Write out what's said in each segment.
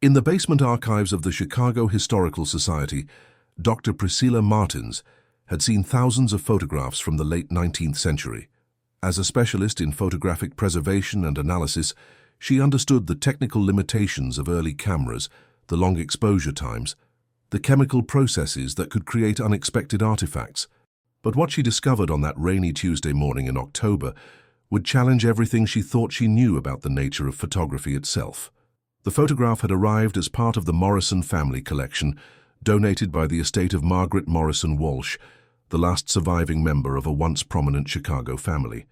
In the basement archives of the Chicago Historical Society, Dr. Priscilla Martins had seen thousands of photographs from the late 19th century. As a specialist in photographic preservation and analysis, she understood the technical limitations of early cameras, the long exposure times, the chemical processes that could create unexpected artifacts. But what she discovered on that rainy Tuesday morning in October would challenge everything she thought she knew about the nature of photography itself. The photograph had arrived as part of the Morrison family collection, donated by the estate of Margaret Morrison Walsh, the last surviving member of a once prominent Chicago family.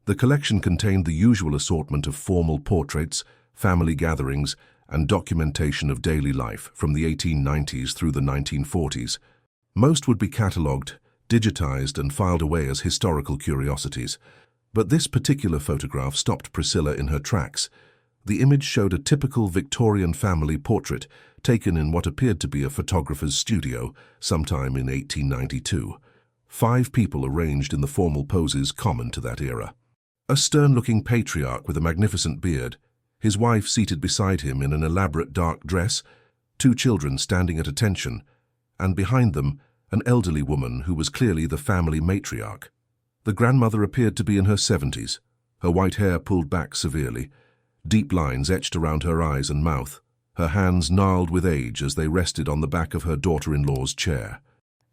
The collection contained the usual assortment of formal portraits, family gatherings, and documentation of daily life from the 1890s through the 1940s. Most would be catalogued, digitized, and filed away as historical curiosities. But this particular photograph stopped Priscilla in her tracks. The image showed a typical Victorian family portrait taken in what appeared to be a photographer's studio sometime in 1892. 5 people arranged in the formal poses common to that era. A stern-looking patriarch with a magnificent beard, his wife seated beside him in an elaborate dark dress, 2 children standing at attention, and behind them, an elderly woman who was clearly the family matriarch. The grandmother appeared to be in her 70s, her white hair pulled back severely, deep lines etched around her eyes and mouth, her hands gnarled with age as they rested on the back of her daughter-in-law's chair.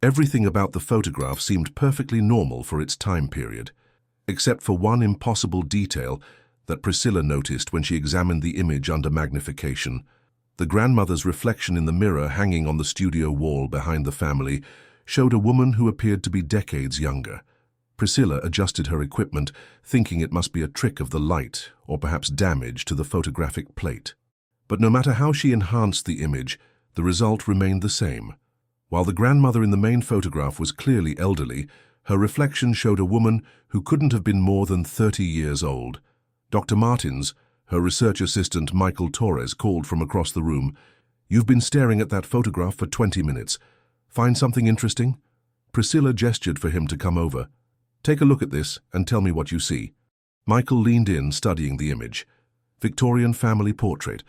Everything about the photograph seemed perfectly normal for its time period, except for one impossible detail that Priscilla noticed when she examined the image under magnification. The grandmother's reflection in the mirror hanging on the studio wall behind the family showed a woman who appeared to be decades younger. Priscilla adjusted her equipment, thinking it must be a trick of the light or perhaps damage to the photographic plate. But no matter how she enhanced the image, the result remained the same. While the grandmother in the main photograph was clearly elderly, her reflection showed a woman who couldn't have been more than 30 years old. Dr. Martins, her research assistant Michael Torres, called from across the room. "You've been staring at that photograph for 20 minutes. Find something interesting?" Priscilla gestured for him to come over. "Take a look at this and tell me what you see." Michael leaned in, studying the image. Victorian family portrait,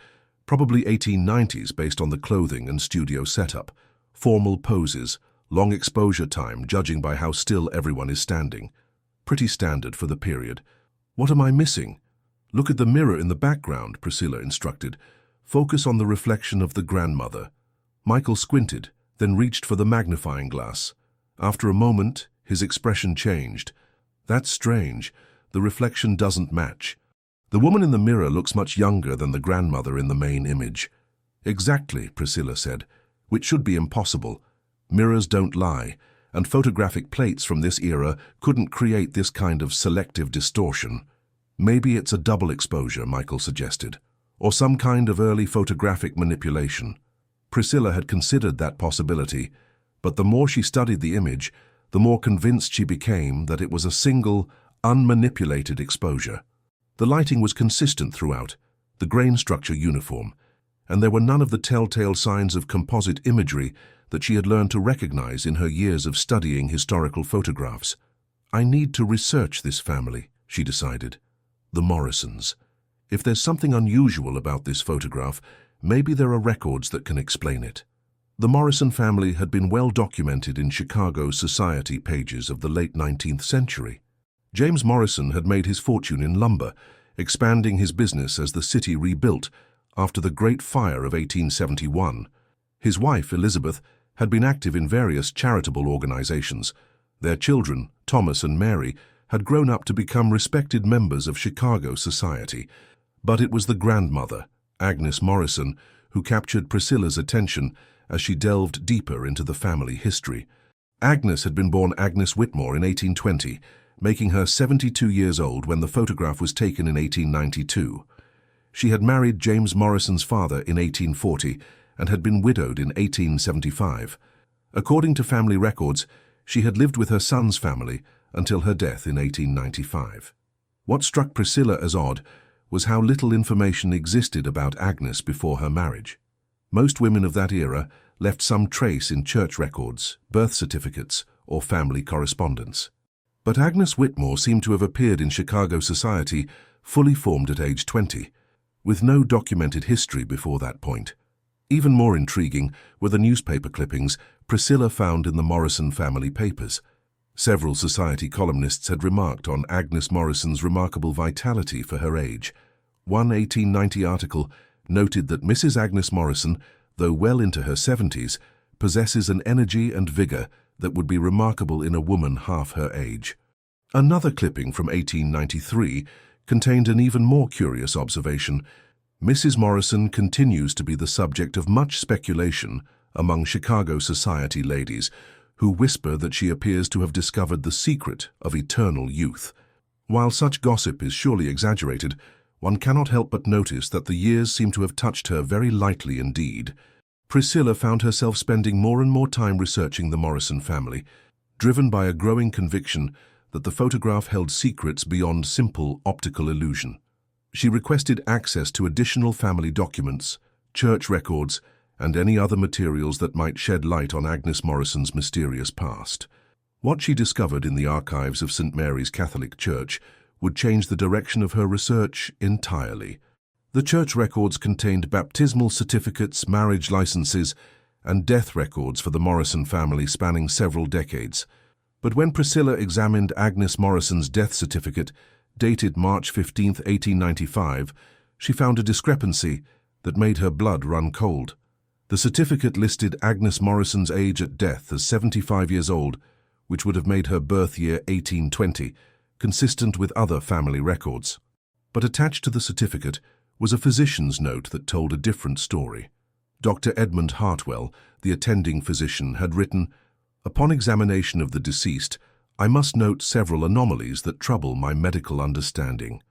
probably 1890s based on the clothing and studio setup. Formal poses, long exposure time judging by how still everyone is standing. Pretty standard for the period. "What am I missing?" "Look at the mirror in the background," Priscilla instructed. "Focus on the reflection of the grandmother." Michael squinted, then reached for the magnifying glass. After a moment, his expression changed. "That's strange. The reflection doesn't match. The woman in the mirror looks much younger than the grandmother in the main image." "Exactly," Priscilla said, "which should be impossible. Mirrors don't lie, and photographic plates from this era couldn't create this kind of selective distortion." "Maybe it's a double exposure," Michael suggested, "or some kind of early photographic manipulation." Priscilla had considered that possibility, but the more she studied the image, the more convinced she became that it was a single, unmanipulated exposure. The lighting was consistent throughout, the grain structure uniform, and there were none of the telltale signs of composite imagery that she had learned to recognize in her years of studying historical photographs. "I need to research this family," she decided. The Morrisons. If there's something unusual about this photograph, maybe there are records that can explain it. The Morrison family had been well documented in Chicago society pages of the late 19th century. James Morrison had made his fortune in lumber, expanding his business as the city rebuilt after the Great Fire of 1871. His wife, Elizabeth, had been active in various charitable organizations. Their children, Thomas and Mary, had grown up to become respected members of Chicago society. But it was the grandmother, Agnes Morrison, who captured Priscilla's attention as she delved deeper into the family history. Agnes had been born Agnes Whitmore in 1820, making her 72 years old when the photograph was taken in 1892. She had married James Morrison's father in 1840 and had been widowed in 1875. According to family records, she had lived with her son's family until her death in 1895. What struck Priscilla as odd was how little information existed about Agnes before her marriage. Most women of that era left some trace in church records, birth certificates, or family correspondence. But Agnes Whitmore seemed to have appeared in Chicago society fully formed at age 20, with no documented history before that point. Even more intriguing were the newspaper clippings Priscilla found in the Morrison family papers. Several society columnists had remarked on Agnes Morrison's remarkable vitality for her age. One 1890 article noted that Mrs. Agnes Morrison, though well into her 70s, possesses an energy and vigor that would be remarkable in a woman half her age. Another clipping from 1893 contained an even more curious observation. Mrs. Morrison continues to be the subject of much speculation among Chicago society ladies, who whisper that she appears to have discovered the secret of eternal youth. While such gossip is surely exaggerated, one cannot help but notice that the years seem to have touched her very lightly indeed. Priscilla found herself spending more and more time researching the Morrison family, driven by a growing conviction that the photograph held secrets beyond simple optical illusion. She requested access to additional family documents, church records, and any other materials that might shed light on Agnes Morrison's mysterious past. What she discovered in the archives of St. Mary's Catholic Church would change the direction of her research entirely. The church records contained baptismal certificates, marriage licenses, and death records for the Morrison family spanning several decades. But when Priscilla examined Agnes Morrison's death certificate, dated March 15, 1895, she found a discrepancy that made her blood run cold. The certificate listed Agnes Morrison's age at death as 75 years old, which would have made her birth year 1820, consistent with other family records. But attached to the certificate was a physician's note that told a different story. Dr. Edmund Hartwell, the attending physician, had written, "Upon examination of the deceased, I must note several anomalies that trouble my medical understanding.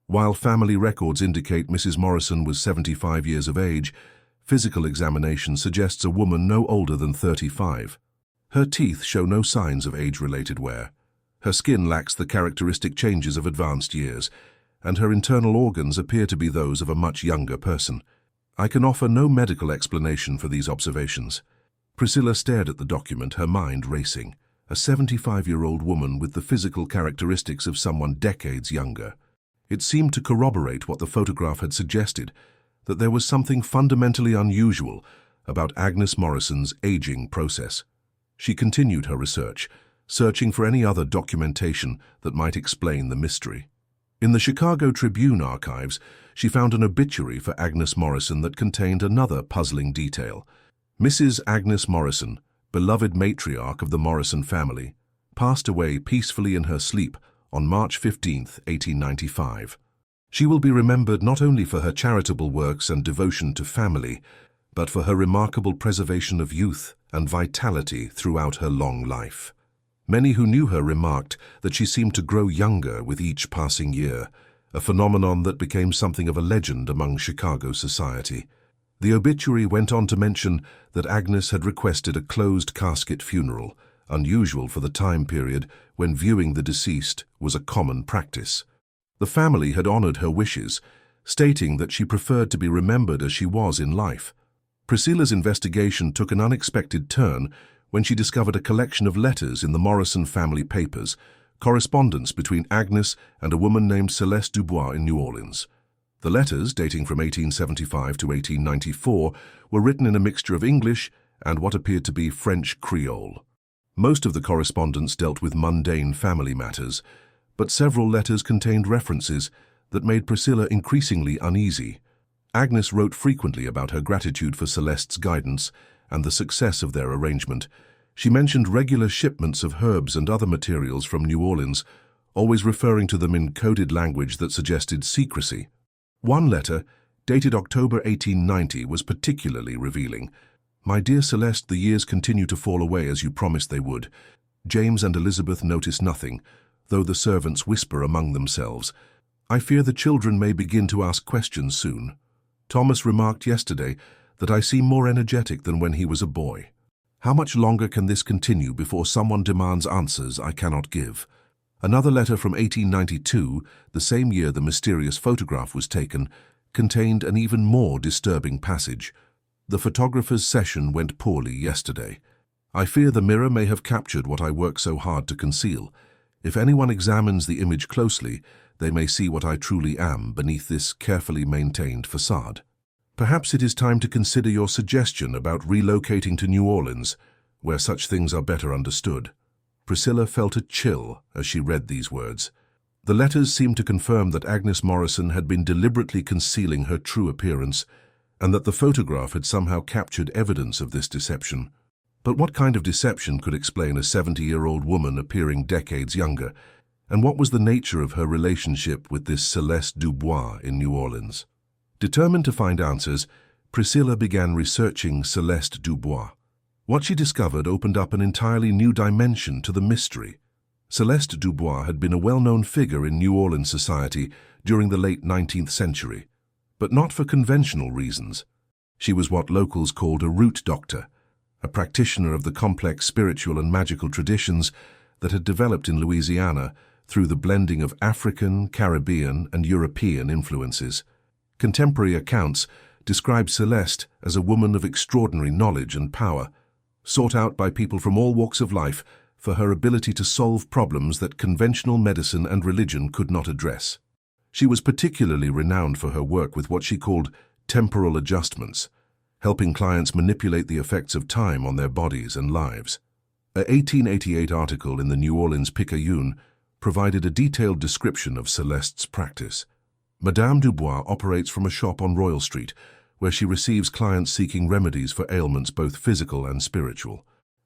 While family records indicate Mrs. Morrison was 75 years of age, physical examination suggests a woman no older than 35. Her teeth show no signs of age-related wear. Her skin lacks the characteristic changes of advanced years, and her internal organs appear to be those of a much younger person. I can offer no medical explanation for these observations." Priscilla stared at the document, her mind racing. A 75-year-old woman with the physical characteristics of someone decades younger. It seemed to corroborate what the photograph had suggested, that there was something fundamentally unusual about Agnes Morrison's aging process. She continued her research, searching for any other documentation that might explain the mystery. In the Chicago Tribune archives, she found an obituary for Agnes Morrison that contained another puzzling detail. Mrs. Agnes Morrison, beloved matriarch of the Morrison family, passed away peacefully in her sleep on March 15, 1895. She will be remembered not only for her charitable works and devotion to family, but for her remarkable preservation of youth and vitality throughout her long life. Many who knew her remarked that she seemed to grow younger with each passing year, a phenomenon that became something of a legend among Chicago society. The obituary went on to mention that Agnes had requested a closed casket funeral, unusual for the time period when viewing the deceased was a common practice. The family had honored her wishes, stating that she preferred to be remembered as she was in life. Priscilla's investigation took an unexpected turn when she discovered a collection of letters in the Morrison family papers, correspondence between Agnes and a woman named Celeste Dubois in New Orleans. The letters, dating from 1875 to 1894, were written in a mixture of English and what appeared to be French Creole. Most of the correspondence dealt with mundane family matters, but several letters contained references that made Priscilla increasingly uneasy. Agnes wrote frequently about her gratitude for Celeste's guidance and the success of their arrangement. She mentioned regular shipments of herbs and other materials from New Orleans, always referring to them in coded language that suggested secrecy. One letter, dated October 1890, was particularly revealing. "My dear Celeste, the years continue to fall away as you promised they would. James and Elizabeth notice nothing, though the servants whisper among themselves. I fear the children may begin to ask questions soon. Thomas remarked yesterday that I seem more energetic than when he was a boy. How much longer can this continue before someone demands answers I cannot give?" Another letter from 1892, the same year the mysterious photograph was taken, contained an even more disturbing passage. "The photographer's session went poorly yesterday. I fear the mirror may have captured what I work so hard to conceal. If anyone examines the image closely, they may see what I truly am beneath this carefully maintained facade." Perhaps it is time to consider your suggestion about relocating to New Orleans, where such things are better understood." Priscilla felt a chill as she read these words. The letters seemed to confirm that Agnes Morrison had been deliberately concealing her true appearance, and that the photograph had somehow captured evidence of this deception. But what kind of deception could explain a 70-year-old woman appearing decades younger? And what was the nature of her relationship with this Celeste Dubois in New Orleans? Determined to find answers, Priscilla began researching Celeste Dubois. What she discovered opened up an entirely new dimension to the mystery. Celeste Dubois had been a well-known figure in New Orleans society during the late 19th century, but not for conventional reasons. She was what locals called a root doctor, a practitioner of the complex spiritual and magical traditions that had developed in Louisiana through the blending of African, Caribbean, and European influences. Contemporary accounts describe Celeste as a woman of extraordinary knowledge and power, sought out by people from all walks of life for her ability to solve problems that conventional medicine and religion could not address. She was particularly renowned for her work with what she called temporal adjustments, helping clients manipulate the effects of time on their bodies and lives. An 1888 article in the New Orleans Picayune provided a detailed description of Celeste's practice. Madame Dubois operates from a shop on Royal Street, where she receives clients seeking remedies for ailments both physical and spiritual.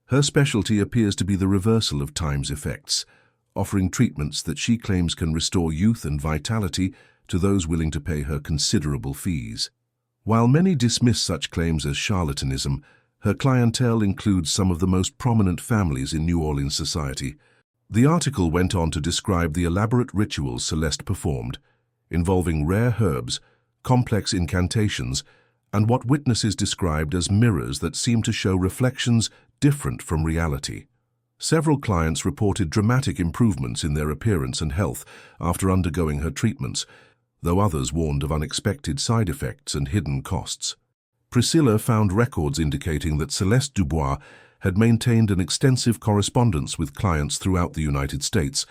Her specialty appears to be the reversal of time's effects, offering treatments that she claims can restore youth and vitality to those willing to pay her considerable fees. While many dismiss such claims as charlatanism, her clientele includes some of the most prominent families in New Orleans society. The article went on to describe the elaborate rituals Celeste performed, involving rare herbs, complex incantations, and what witnesses described as mirrors that seemed to show reflections different from reality. Several clients reported dramatic improvements in their appearance and health after undergoing her treatments, though others warned of unexpected side effects and hidden costs. Priscilla found records indicating that Celeste Dubois had maintained an extensive correspondence with clients throughout the United States,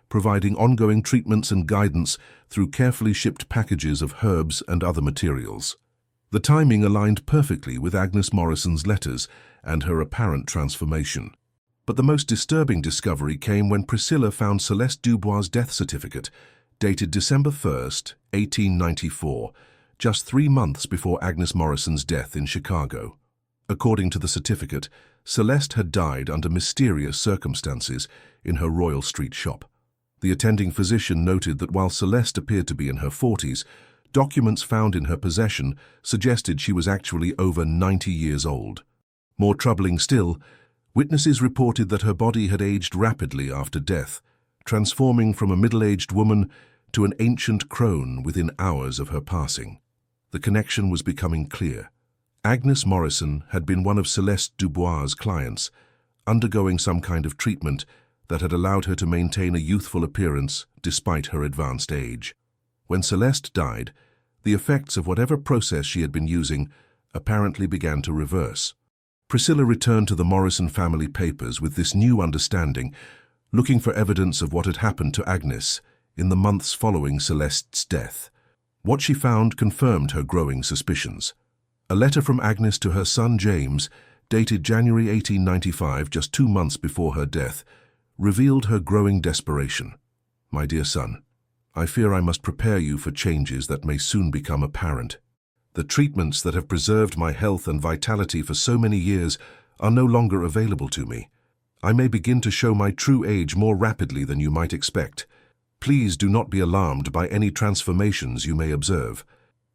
providing ongoing treatments and guidance through carefully shipped packages of herbs and other materials. The timing aligned perfectly with Agnes Morrison's letters and her apparent transformation. But the most disturbing discovery came when Priscilla found Celeste Dubois' death certificate, dated December 1st, 1894, just 3 months before Agnes Morrison's death in Chicago. According to the certificate, Celeste had died under mysterious circumstances in her Royal Street shop. The attending physician noted that while Celeste appeared to be in her 40s, documents found in her possession suggested she was actually over 90 years old. More troubling still, witnesses reported that her body had aged rapidly after death, transforming from a middle-aged woman to an ancient crone within hours of her passing. The connection was becoming clear. Agnes Morrison had been one of Celeste Dubois' clients, undergoing some kind of treatment that had allowed her to maintain a youthful appearance despite her advanced age. When Celeste died, the effects of whatever process she had been using apparently began to reverse. Priscilla returned to the Morrison family papers with this new understanding, looking for evidence of what had happened to Agnes in the months following Celeste's death. What she found confirmed her growing suspicions. A letter from Agnes to her son James, dated January 1895, just 2 months before her death, revealed her growing desperation. "My dear son, I fear I must prepare you for changes that may soon become apparent. The treatments that have preserved my health and vitality for so many years are no longer available to me. I may begin to show my true age more rapidly than you might expect. Please do not be alarmed by any transformations you may observe."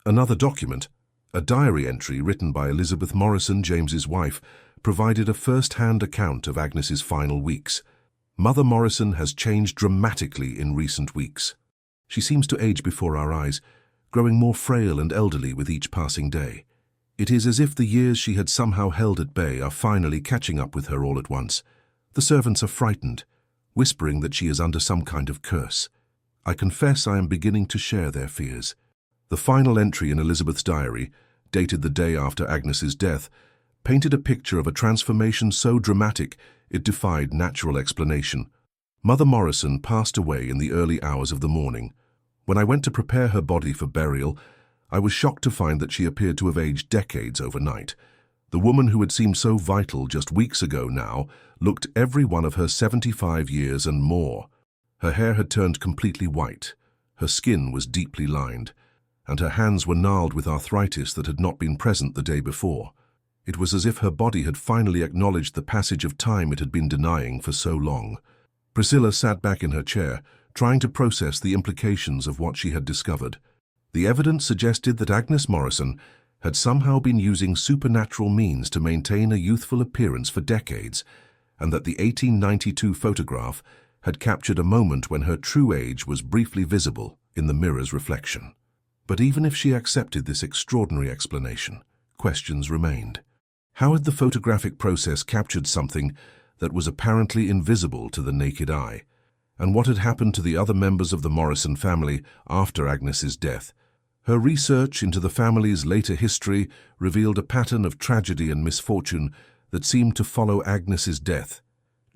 Another document, a diary entry written by Elizabeth Morrison, James's wife, provided a first-hand account of Agnes's final weeks. "Mother Morrison has changed dramatically in recent weeks. She seems to age before our eyes, growing more frail and elderly with each passing day. It is as if the years she had somehow held at bay are finally catching up with her all at once. The servants are frightened, whispering that she is under some kind of curse. I confess I am beginning to share their fears." The final entry in Elizabeth's diary, dated the day after Agnes's death, painted a picture of a transformation so dramatic it defied natural explanation. Mother Morrison passed away in the early hours of the morning. When I went to prepare her body for burial, I was shocked to find that she appeared to have aged decades overnight. The woman who had seemed so vital just weeks ago now looked every one of her 75 years and more. Her hair had turned completely white, her skin was deeply lined, and her hands were gnarled with arthritis that had not been present the day before. It was as if her body had finally acknowledged the passage of time it had been denying for so long. Priscilla sat back in her chair, trying to process the implications of what she had discovered. The evidence suggested that Agnes Morrison had somehow been using supernatural means to maintain a youthful appearance for decades, and that the 1892 photograph had captured a moment when her true age was briefly visible in the mirror's reflection. But even if she accepted this extraordinary explanation, questions remained. How had the photographic process captured something that was apparently invisible to the naked eye? And what had happened to the other members of the Morrison family after Agnes's death? Her research into the family's later history revealed a pattern of tragedy and misfortune that seemed to follow Agnes's death.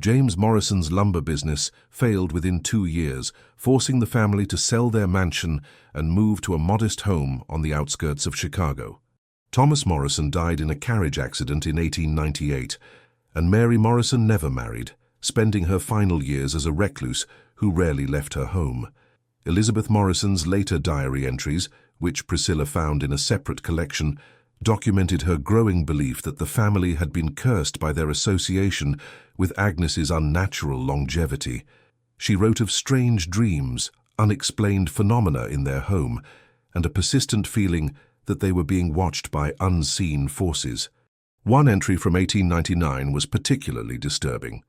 James Morrison's lumber business failed within 2 years, forcing the family to sell their mansion and move to a modest home on the outskirts of Chicago. Thomas Morrison died in a carriage accident in 1898, and Mary Morrison never married, spending her final years as a recluse who rarely left her home. Elizabeth Morrison's later diary entries, which Priscilla found in a separate collection, documented her growing belief that the family had been cursed by their association with Agnes's unnatural longevity. She wrote of strange dreams, unexplained phenomena in their home, and a persistent feeling that they were being watched by unseen forces. One entry from 1899 was particularly disturbing.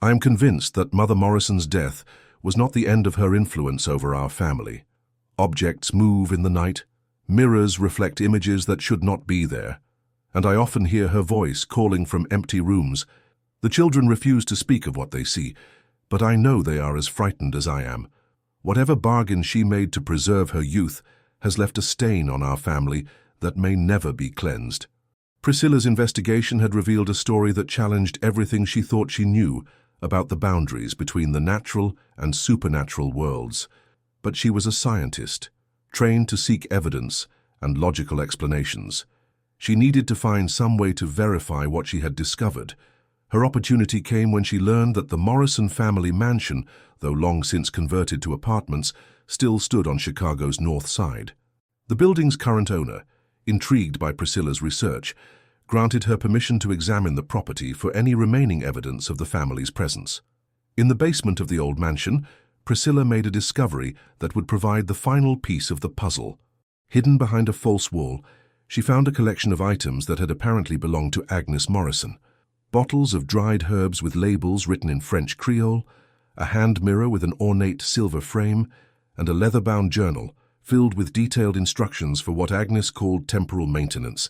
I am convinced that Mother Morrison's death was not the end of her influence over our family. Objects move in the night, mirrors reflect images that should not be there, and I often hear her voice calling from empty rooms. The children refuse to speak of what they see, but I know they are as frightened as I am. Whatever bargain she made to preserve her youth has left a stain on our family that may never be cleansed. Priscilla's investigation had revealed a story that challenged everything she thought she knew about the boundaries between the natural and supernatural worlds. But she was a scientist, trained to seek evidence and logical explanations. She needed to find some way to verify what she had discovered. Her opportunity came when she learned that the Morrison family mansion, though long since converted to apartments, still stood on Chicago's north side. The building's current owner, intrigued by Priscilla's research, granted her permission to examine the property for any remaining evidence of the family's presence. In the basement of the old mansion, Priscilla made a discovery that would provide the final piece of the puzzle. Hidden behind a false wall, she found a collection of items that had apparently belonged to Agnes Morrison. Bottles of dried herbs with labels written in French Creole, a hand mirror with an ornate silver frame, and a leather-bound journal filled with detailed instructions for what Agnes called temporal maintenance.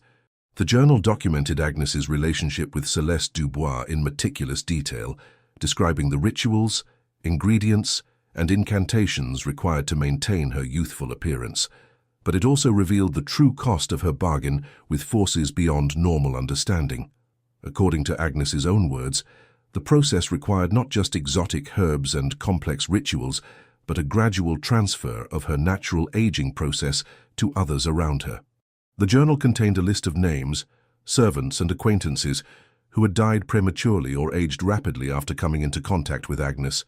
The journal documented Agnes's relationship with Celeste Dubois in meticulous detail, describing the rituals, ingredients, and incantations required to maintain her youthful appearance. But it also revealed the true cost of her bargain with forces beyond normal understanding. According to Agnes's own words, the process required not just exotic herbs and complex rituals, but a gradual transfer of her natural aging process to others around her. The journal contained a list of names, servants and acquaintances who had died prematurely or aged rapidly after coming into contact with Agnes.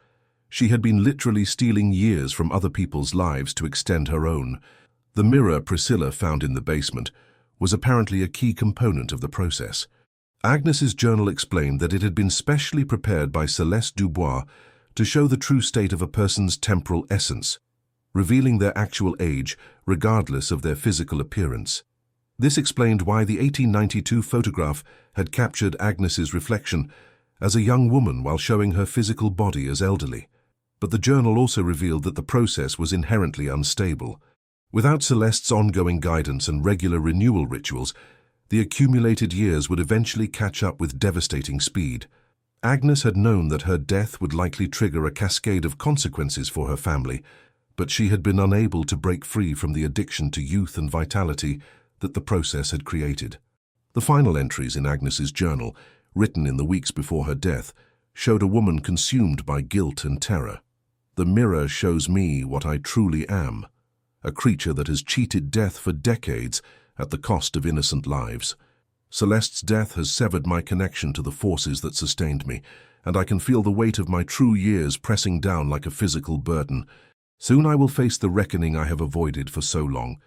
She had been literally stealing years from other people's lives to extend her own. The mirror Priscilla found in the basement was apparently a key component of the process. Agnes's journal explained that it had been specially prepared by Celeste Dubois to show the true state of a person's temporal essence, revealing their actual age regardless of their physical appearance. This explained why the 1892 photograph had captured Agnes's reflection as a young woman while showing her physical body as elderly. But the journal also revealed that the process was inherently unstable. Without Celeste's ongoing guidance and regular renewal rituals, the accumulated years would eventually catch up with devastating speed. Agnes had known that her death would likely trigger a cascade of consequences for her family, but she had been unable to break free from the addiction to youth and vitality that the process had created. The final entries in Agnes's journal, written in the weeks before her death, showed a woman consumed by guilt and terror. "The mirror shows me what I truly am. a creature that has cheated death for decades at the cost of innocent lives. Celeste's death has severed my connection to the forces that sustained me, and I can feel the weight of my true years pressing down like a physical burden. Soon I will face the reckoning I have avoided for so long,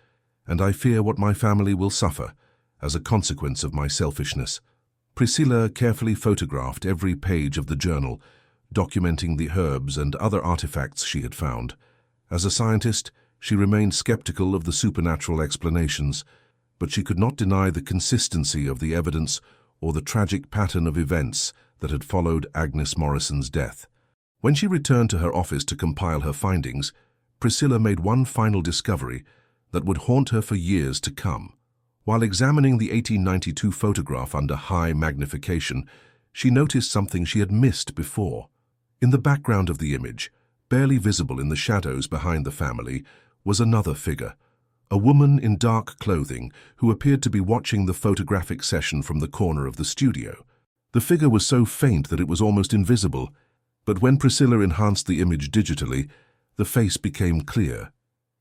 and I fear what my family will suffer as a consequence of my selfishness. Priscilla carefully photographed every page of the journal, documenting the herbs and other artifacts she had found. As a scientist, she remained skeptical of the supernatural explanations, but she could not deny the consistency of the evidence or the tragic pattern of events that had followed Agnes Morrison's death. When she returned to her office to compile her findings, Priscilla made one final discovery that would haunt her for years to come. While examining the 1892 photograph under high magnification, she noticed something she had missed before. In the background of the image, barely visible in the shadows behind the family, was another figure, a woman in dark clothing who appeared to be watching the photographic session from the corner of the studio. The figure was so faint that it was almost invisible, but when Priscilla enhanced the image digitally, the face became clear.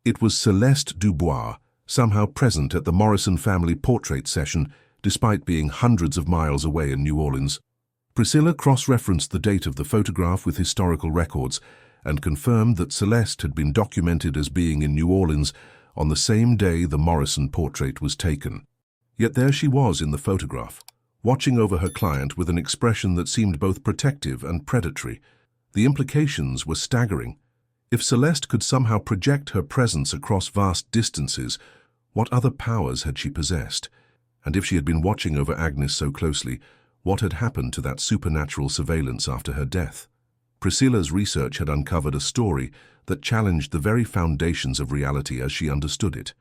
It was Celeste Dubois, somehow present at the Morrison family portrait session despite being hundreds of miles away in New Orleans. Priscilla cross-referenced the date of the photograph with historical records and confirmed that Celeste had been documented as being in New Orleans on the same day the Morrison portrait was taken. Yet there she was in the photograph, watching over her client with an expression that seemed both protective and predatory. The implications were staggering. If Celeste could somehow project her presence across vast distances, what other powers had she possessed? And if she had been watching over Agnes so closely, what had happened to that supernatural surveillance after her death? Priscilla's research had uncovered a story that challenged the very foundations of reality as she understood it.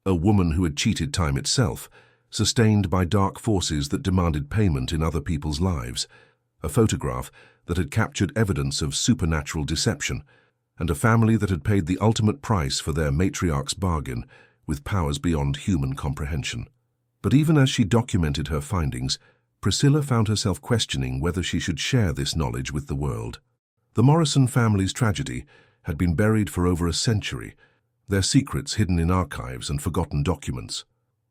A woman who had cheated time itself, sustained by dark forces that demanded payment in other people's lives, a photograph that had captured evidence of supernatural deception, and a family that had paid the ultimate price for their matriarch's bargain with powers beyond human comprehension. But even as she documented her findings, Priscilla found herself questioning whether she should share this knowledge with the world. The Morrison family's tragedy had been buried for over a century, their secrets hidden in archives and forgotten documents.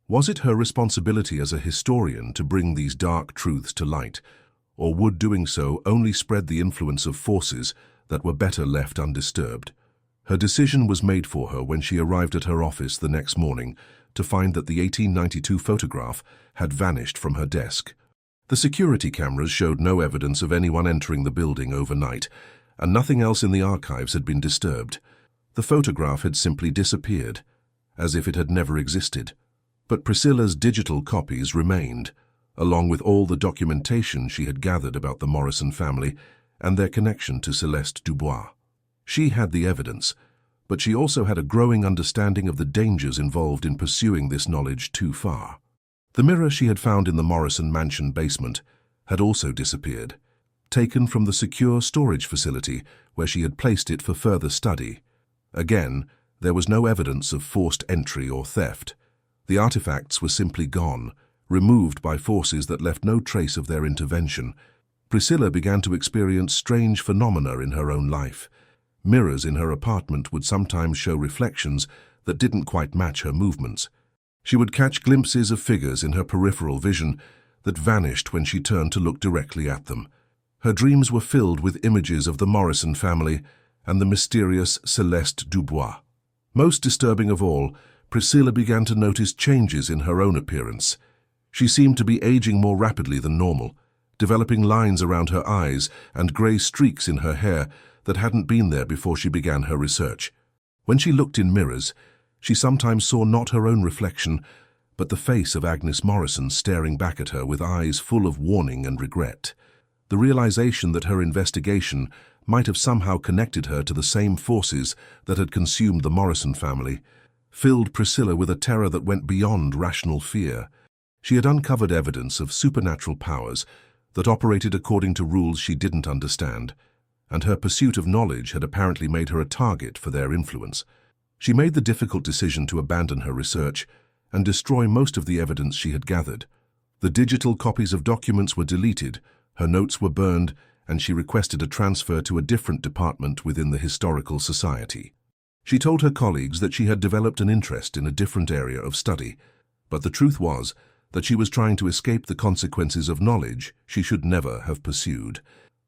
Was it her responsibility as a historian to bring these dark truths to light, or would doing so only spread the influence of forces that were better left undisturbed? Her decision was made for her when she arrived at her office the next morning to find that the 1892 photograph had vanished from her desk. The security cameras showed no evidence of anyone entering the building overnight, and nothing else in the archives had been disturbed. The photograph had simply disappeared, as if it had never existed. But Priscilla's digital copies remained, along with all the documentation she had gathered about the Morrison family and their connection to Celeste Dubois. She had the evidence, but she also had a growing understanding of the dangers involved in pursuing this knowledge too far. The mirror she had found in the Morrison mansion basement had also disappeared, taken from the secure storage facility where she had placed it for further study. Again, there was no evidence of forced entry or theft. The artifacts were simply gone, removed by forces that left no trace of their intervention. Priscilla began to experience strange phenomena in her own life. Mirrors in her apartment would sometimes show reflections that didn't quite match her movements. She would catch glimpses of figures in her peripheral vision that vanished when she turned to look directly at them. Her dreams were filled with images of the Morrison family and the mysterious Celeste Dubois. Most disturbing of all, Priscilla began to notice changes in her own appearance. She seemed to be aging more rapidly than normal, developing lines around her eyes and grey streaks in her hair that hadn't been there before she began her research. When she looked in mirrors, she sometimes saw not her own reflection, but the face of Agnes Morrison staring back at her with eyes full of warning and regret. The realization that her investigation might have somehow connected her to the same forces that had consumed the Morrison family filled Priscilla with a terror that went beyond rational fear. She had uncovered evidence of supernatural powers that operated according to rules she didn't understand, and her pursuit of knowledge had apparently made her a target for their influence. She made the difficult decision to abandon her research and destroy most of the evidence she had gathered. The digital copies of documents were deleted, her notes were burned, and she requested a transfer to a different department within the Historical Society. She told her colleagues that she had developed an interest in a different area of study, but the truth was that she was trying to escape the consequences of knowledge she should never have pursued.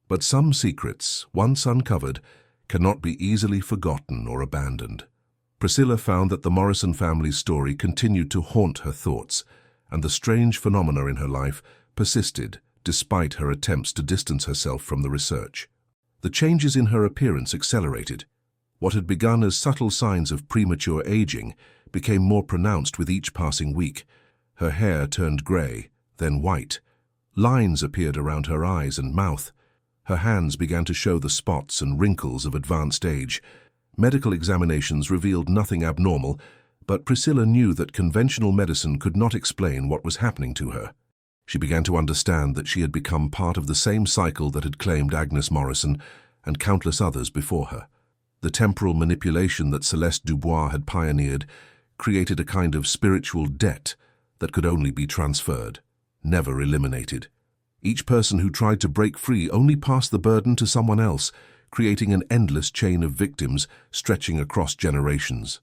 But some secrets, once uncovered, cannot be easily forgotten or abandoned. Priscilla found that the Morrison family's story continued to haunt her thoughts, and the strange phenomena in her life persisted despite her attempts to distance herself from the research. The changes in her appearance accelerated. What had begun as subtle signs of premature aging became more pronounced with each passing week. Her hair turned grey, then white. Lines appeared around her eyes and mouth. Her hands began to show the spots and wrinkles of advanced age. Medical examinations revealed nothing abnormal, but Priscilla knew that conventional medicine could not explain what was happening to her. She began to understand that she had become part of the same cycle that had claimed Agnes Morrison and countless others before her. The temporal manipulation that Celeste Dubois had pioneered created a kind of spiritual debt that could only be transferred, never eliminated. Each person who tried to break free only passed the burden to someone else, creating an endless chain of victims stretching across generations.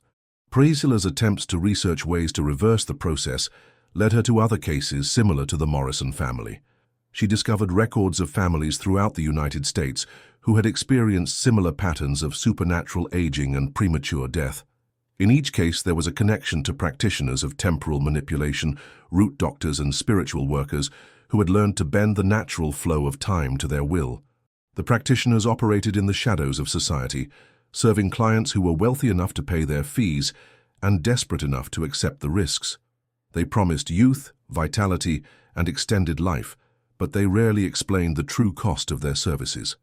Priscilla's attempts to research ways to reverse the process led her to other cases similar to the Morrison family. She discovered records of families throughout the United States who had experienced similar patterns of supernatural aging and premature death. In each case, there was a connection to practitioners of temporal manipulation, root doctors and spiritual workers who had learned to bend the natural flow of time to their will. The practitioners operated in the shadows of society, serving clients who were wealthy enough to pay their fees and desperate enough to accept the risks. They promised youth, vitality, and extended life, but they rarely explained the true cost of their services.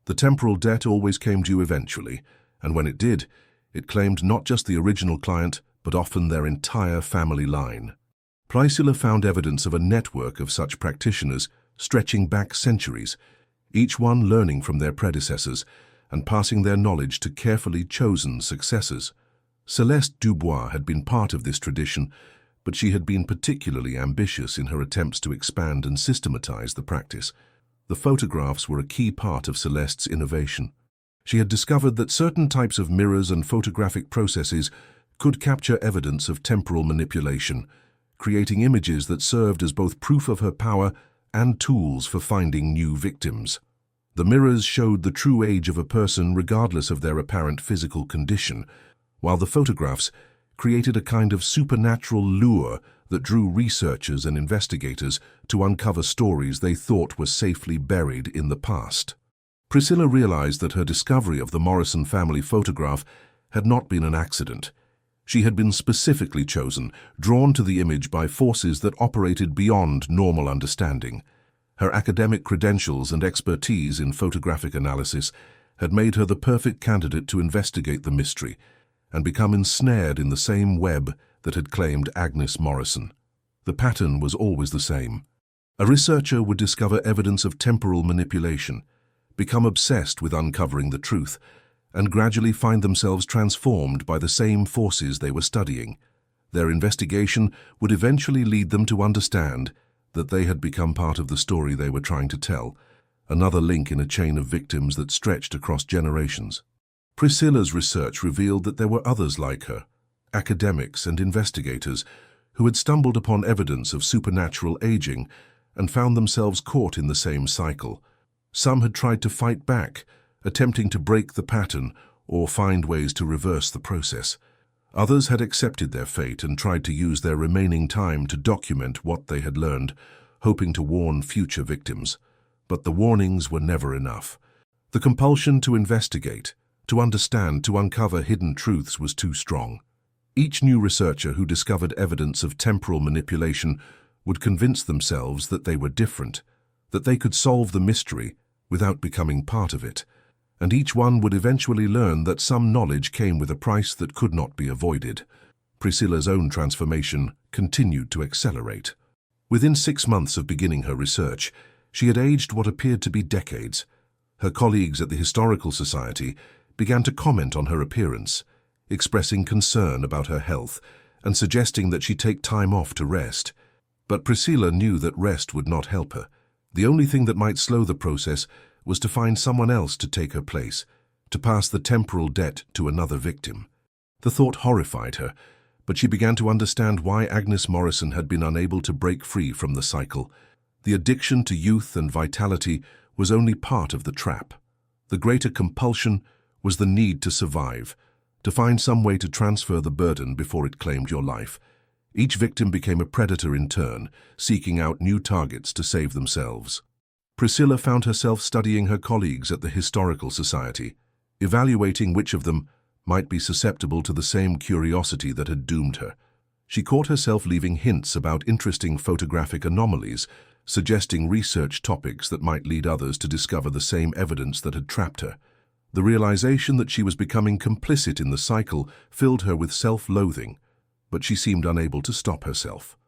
The temporal debt always came due eventually, and when it did, it claimed not just the original client, but often their entire family line. Priscilla found evidence of a network of such practitioners stretching back centuries, each one learning from their predecessors and passing their knowledge to carefully chosen successors. Celeste Dubois had been part of this tradition, but she had been particularly ambitious in her attempts to expand and systematize the practice. The photographs were a key part of Celeste's innovation. She had discovered that certain types of mirrors and photographic processes could capture evidence of temporal manipulation, creating images that served as both proof of her power and tools for finding new victims. The mirrors showed the true age of a person regardless of their apparent physical condition, while the photographs created a kind of supernatural lure that drew researchers and investigators to uncover stories they thought were safely buried in the past. Priscilla realized that her discovery of the Morrison family photograph had not been an accident. She had been specifically chosen, drawn to the image by forces that operated beyond normal understanding. Her academic credentials and expertise in photographic analysis had made her the perfect candidate to investigate the mystery and become ensnared in the same web that had claimed Agnes Morrison. The pattern was always the same. A researcher would discover evidence of temporal manipulation, become obsessed with uncovering the truth, and gradually find themselves transformed by the same forces they were studying. Their investigation would eventually lead them to understand that they had become part of the story they were trying to tell, another link in a chain of victims that stretched across generations. Priscilla's research revealed that there were others like her, academics and investigators, who had stumbled upon evidence of supernatural aging and found themselves caught in the same cycle. Some had tried to fight back, attempting to break the pattern or find ways to reverse the process. Others had accepted their fate and tried to use their remaining time to document what they had learned, hoping to warn future victims. But the warnings were never enough. The compulsion to investigate, to understand, to uncover hidden truths was too strong. Each new researcher who discovered evidence of temporal manipulation would convince themselves that they were different, that they could solve the mystery without becoming part of it, and each one would eventually learn that some knowledge came with a price that could not be avoided. Priscilla's own transformation continued to accelerate. Within 6 months of beginning her research, she had aged what appeared to be decades. Her colleagues at the Historical Society began to comment on her appearance, expressing concern about her health and suggesting that she take time off to rest. But Priscilla knew that rest would not help her. The only thing that might slow the process was to find someone else to take her place, to pass the temporal debt to another victim. The thought horrified her, but she began to understand why Agnes Morrison had been unable to break free from the cycle. The addiction to youth and vitality was only part of the trap. The greater compulsion was the need to survive, to find some way to transfer the burden before it claimed your life. Each victim became a predator in turn, seeking out new targets to save themselves. Priscilla found herself studying her colleagues at the Historical Society, evaluating which of them might be susceptible to the same curiosity that had doomed her. She caught herself leaving hints about interesting photographic anomalies, suggesting research topics that might lead others to discover the same evidence that had trapped her. The realization that she was becoming complicit in the cycle filled her with self-loathing, but she seemed unable to stop herself.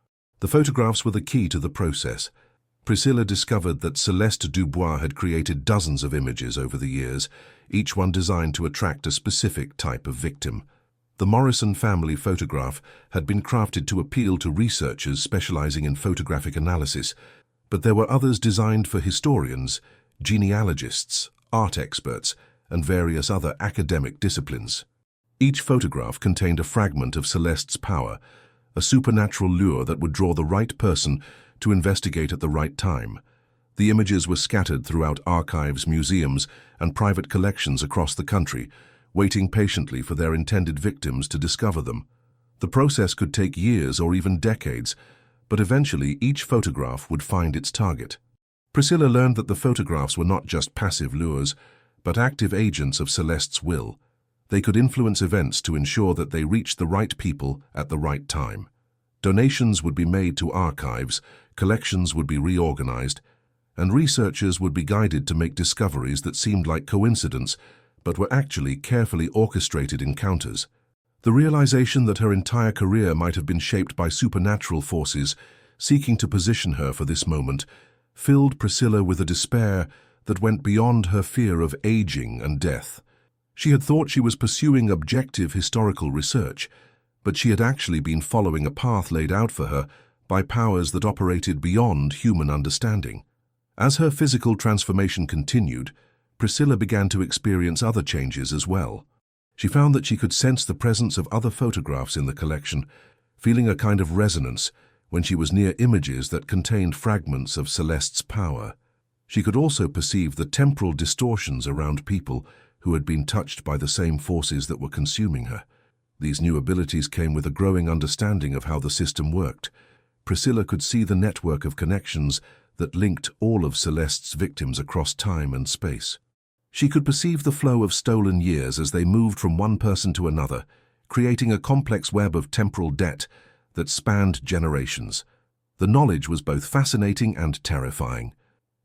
The photographs were the key to the process. Priscilla discovered that Celeste Dubois had created dozens of images over the years, each one designed to attract a specific type of victim. The Morrison family photograph had been crafted to appeal to researchers specializing in photographic analysis, but there were others designed for historians, genealogists, art experts, and various other academic disciplines. Each photograph contained a fragment of Celeste's power, a supernatural lure that would draw the right person to investigate at the right time. The images were scattered throughout archives, museums, and private collections across the country, waiting patiently for their intended victims to discover them. The process could take years or even decades, but eventually each photograph would find its target. Priscilla learned that the photographs were not just passive lures, but active agents of Celeste's will. They could influence events to ensure that they reached the right people at the right time. Donations would be made to archives, collections would be reorganized, and researchers would be guided to make discoveries that seemed like coincidence, but were actually carefully orchestrated encounters. The realization that her entire career might have been shaped by supernatural forces seeking to position her for this moment filled Priscilla with a despair that went beyond her fear of aging and death. She had thought she was pursuing objective historical research, but she had actually been following a path laid out for her by powers that operated beyond human understanding. As her physical transformation continued, Priscilla began to experience other changes as well. She found that she could sense the presence of other photographs in the collection, feeling a kind of resonance when she was near images that contained fragments of Celeste's power. She could also perceive the temporal distortions around people who had been touched by the same forces that were consuming her. These new abilities came with a growing understanding of how the system worked. Priscilla could see the network of connections that linked all of Celeste's victims across time and space. She could perceive the flow of stolen years as they moved from one person to another, creating a complex web of temporal debt that spanned generations. The knowledge was both fascinating and terrifying.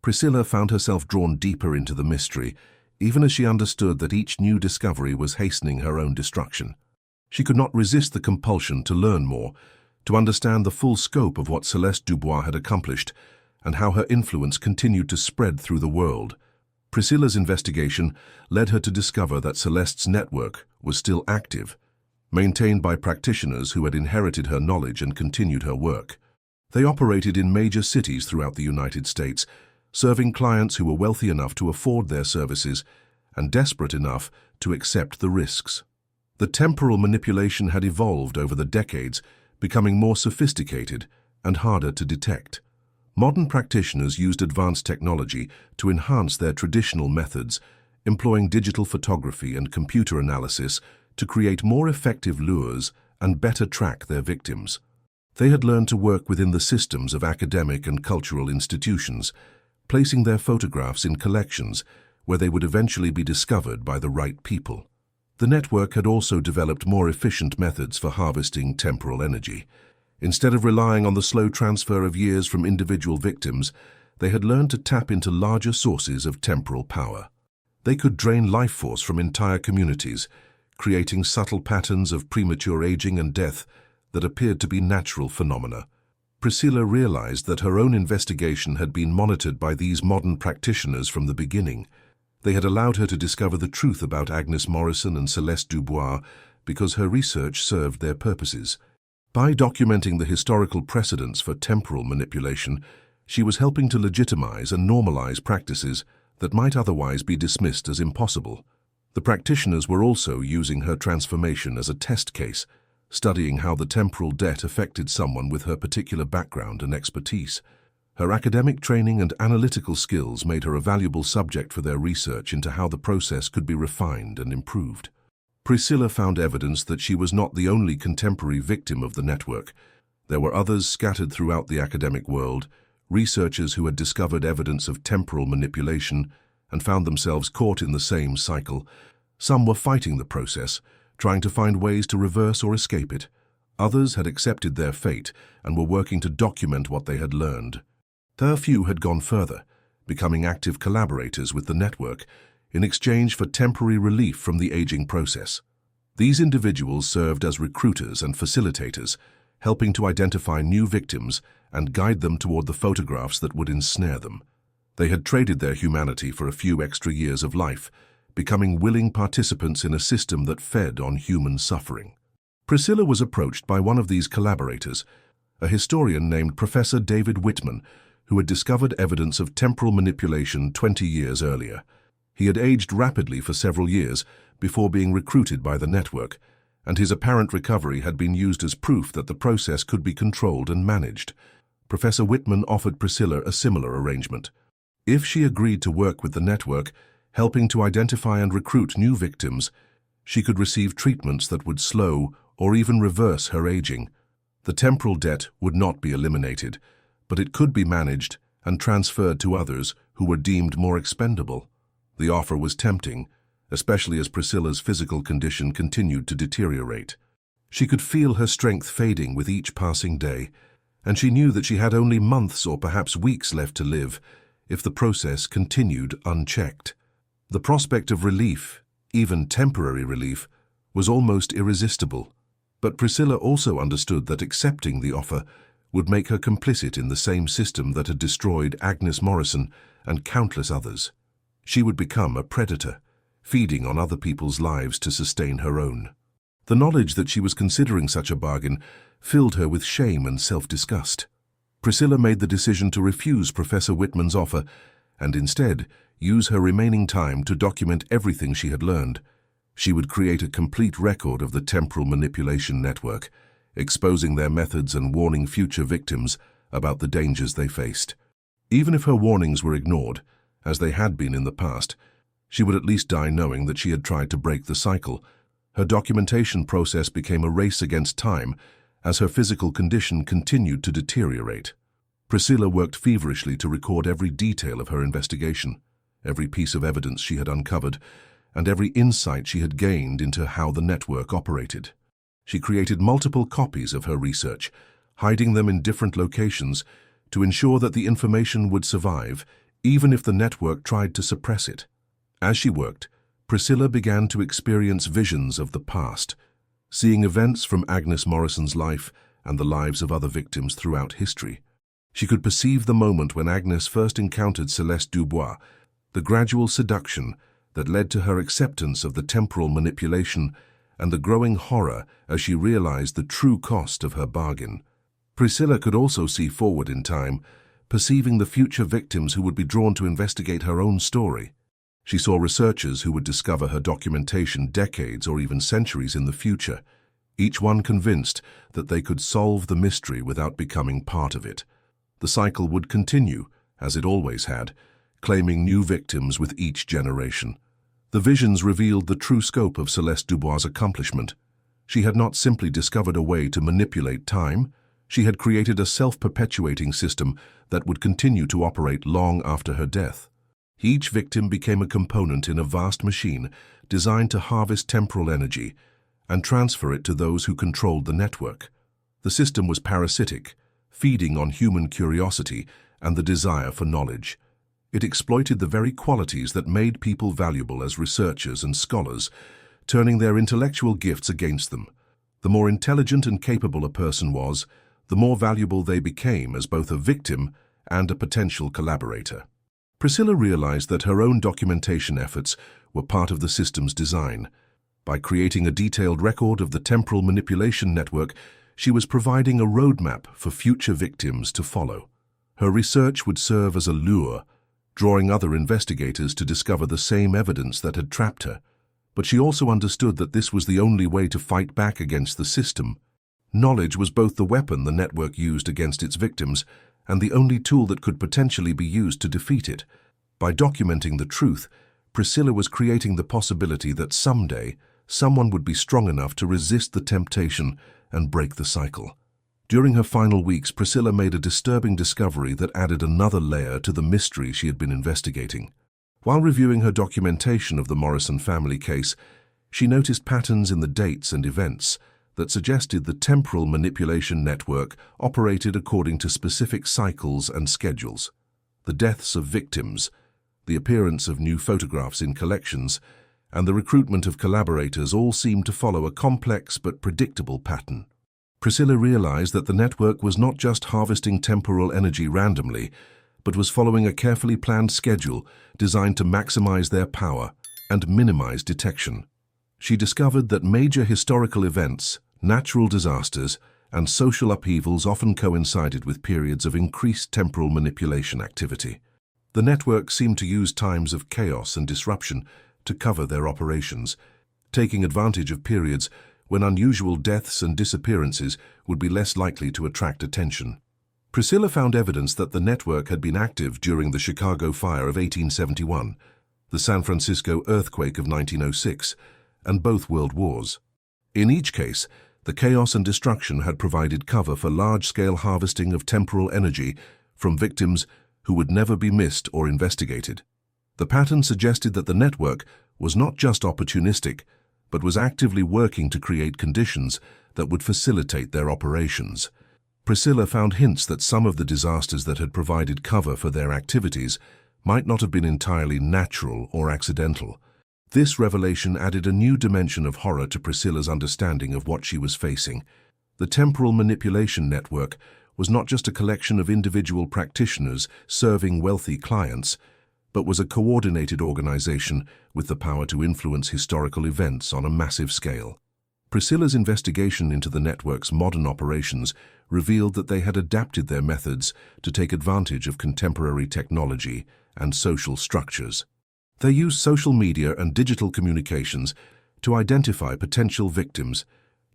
Priscilla found herself drawn deeper into the mystery, even as she understood that each new discovery was hastening her own destruction. She could not resist the compulsion to learn more, to understand the full scope of what Celeste Dubois had accomplished and how her influence continued to spread through the world. Priscilla's investigation led her to discover that Celeste's network was still active, maintained by practitioners who had inherited her knowledge and continued her work. They operated in major cities throughout the United States, serving clients who were wealthy enough to afford their services and desperate enough to accept the risks. The temporal manipulation had evolved over the decades, becoming more sophisticated and harder to detect. Modern practitioners used advanced technology to enhance their traditional methods, employing digital photography and computer analysis to create more effective lures and better track their victims. They had learned to work within the systems of academic and cultural institutions, placing their photographs in collections where they would eventually be discovered by the right people. The network had also developed more efficient methods for harvesting temporal energy. Instead of relying on the slow transfer of years from individual victims, they had learned to tap into larger sources of temporal power. They could drain life force from entire communities, creating subtle patterns of premature aging and death that appeared to be natural phenomena. Priscilla realized that her own investigation had been monitored by these modern practitioners from the beginning. They had allowed her to discover the truth about Agnes Morrison and Celeste Dubois because her research served their purposes. By documenting the historical precedents for temporal manipulation, she was helping to legitimize and normalize practices that might otherwise be dismissed as impossible. The practitioners were also using her transformation as a test case, studying how the temporal debt affected someone with her particular background and expertise. Her academic training and analytical skills made her a valuable subject for their research into how the process could be refined and improved. Priscilla found evidence that she was not the only contemporary victim of the network. There were others scattered throughout the academic world, researchers who had discovered evidence of temporal manipulation and found themselves caught in the same cycle. Some were fighting the process, trying to find ways to reverse or escape it. Others had accepted their fate and were working to document what they had learned. A few had gone further, becoming active collaborators with the network in exchange for temporary relief from the aging process. These individuals served as recruiters and facilitators, helping to identify new victims and guide them toward the photographs that would ensnare them. They had traded their humanity for a few extra years of life, becoming willing participants in a system that fed on human suffering. Priscilla was approached by one of these collaborators, a historian named Professor David Whitman, who had discovered evidence of temporal manipulation 20 years earlier. He had aged rapidly for several years before being recruited by the network, and his apparent recovery had been used as proof that the process could be controlled and managed. Professor Whitman offered Priscilla a similar arrangement. If she agreed to work with the network, helping to identify and recruit new victims, she could receive treatments that would slow or even reverse her aging. The temporal debt would not be eliminated, but it could be managed and transferred to others who were deemed more expendable. The offer was tempting, especially as Priscilla's physical condition continued to deteriorate. She could feel her strength fading with each passing day, and she knew that she had only months or perhaps weeks left to live if the process continued unchecked. The prospect of relief, even temporary relief, was almost irresistible. But Priscilla also understood that accepting the offer would make her complicit in the same system that had destroyed Agnes Morrison and countless others. She would become a predator, feeding on other people's lives to sustain her own. The knowledge that she was considering such a bargain filled her with shame and self-disgust. Priscilla made the decision to refuse Professor Whitman's offer and instead use her remaining time to document everything she had learned. She would create a complete record of the temporal manipulation network, exposing their methods and warning future victims about the dangers they faced. Even if her warnings were ignored, as they had been in the past, she would at least die knowing that she had tried to break the cycle. Her documentation process became a race against time as her physical condition continued to deteriorate. Priscilla worked feverishly to record every detail of her investigation, every piece of evidence she had uncovered, and every insight she had gained into how the network operated. She created multiple copies of her research, hiding them in different locations to ensure that the information would survive, even if the network tried to suppress it. As she worked, Priscilla began to experience visions of the past, seeing events from Agnes Morrison's life and the lives of other victims throughout history. She could perceive the moment when Agnes first encountered Celeste Dubois, the gradual seduction that led to her acceptance of the temporal manipulation and the growing horror as she realized the true cost of her bargain. Priscilla could also see forward in time, perceiving the future victims who would be drawn to investigate her own story. She saw researchers who would discover her documentation decades or even centuries in the future, each one convinced that they could solve the mystery without becoming part of it. The cycle would continue, as it always had, claiming new victims with each generation. The visions revealed the true scope of Celeste Dubois' accomplishment. She had not simply discovered a way to manipulate time, she had created a self-perpetuating system that would continue to operate long after her death. Each victim became a component in a vast machine designed to harvest temporal energy and transfer it to those who controlled the network. The system was parasitic, feeding on human curiosity and the desire for knowledge. It exploited the very qualities that made people valuable as researchers and scholars, turning their intellectual gifts against them. The more intelligent and capable a person was, the more valuable they became as both a victim and a potential collaborator. Priscilla realized that her own documentation efforts were part of the system's design. By creating a detailed record of the temporal manipulation network, she was providing a roadmap for future victims to follow. Her research would serve as a lure, drawing other investigators to discover the same evidence that had trapped her. But she also understood that this was the only way to fight back against the system. Knowledge was both the weapon the network used against its victims and the only tool that could potentially be used to defeat it. By documenting the truth, Priscilla was creating the possibility that someday someone would be strong enough to resist the temptation and break the cycle. During her final weeks, Priscilla made a disturbing discovery that added another layer to the mystery she had been investigating. While reviewing her documentation of the Morrison family case, she noticed patterns in the dates and events that suggested the temporal manipulation network operated according to specific cycles and schedules. The deaths of victims, the appearance of new photographs in collections, and the recruitment of collaborators all seemed to follow a complex but predictable pattern. Priscilla realized that the network was not just harvesting temporal energy randomly, but was following a carefully planned schedule designed to maximize their power and minimize detection. She discovered that major historical events, natural disasters, and social upheavals often coincided with periods of increased temporal manipulation activity. The network seemed to use times of chaos and disruption to cover their operations, taking advantage of periods when unusual deaths and disappearances would be less likely to attract attention. Priscilla found evidence that the network had been active during the Chicago Fire of 1871, the San Francisco earthquake of 1906, and both world wars. In each case, the chaos and destruction had provided cover for large-scale harvesting of temporal energy from victims who would never be missed or investigated. The pattern suggested that the network was not just opportunistic, but was actively working to create conditions that would facilitate their operations. Priscilla found hints that some of the disasters that had provided cover for their activities might not have been entirely natural or accidental. This revelation added a new dimension of horror to Priscilla's understanding of what she was facing. The temporal manipulation network was not just a collection of individual practitioners serving wealthy clients, but was a coordinated organization with the power to influence historical events on a massive scale. Priscilla's investigation into the network's modern operations revealed that they had adapted their methods to take advantage of contemporary technology and social structures. They used social media and digital communications to identify potential victims,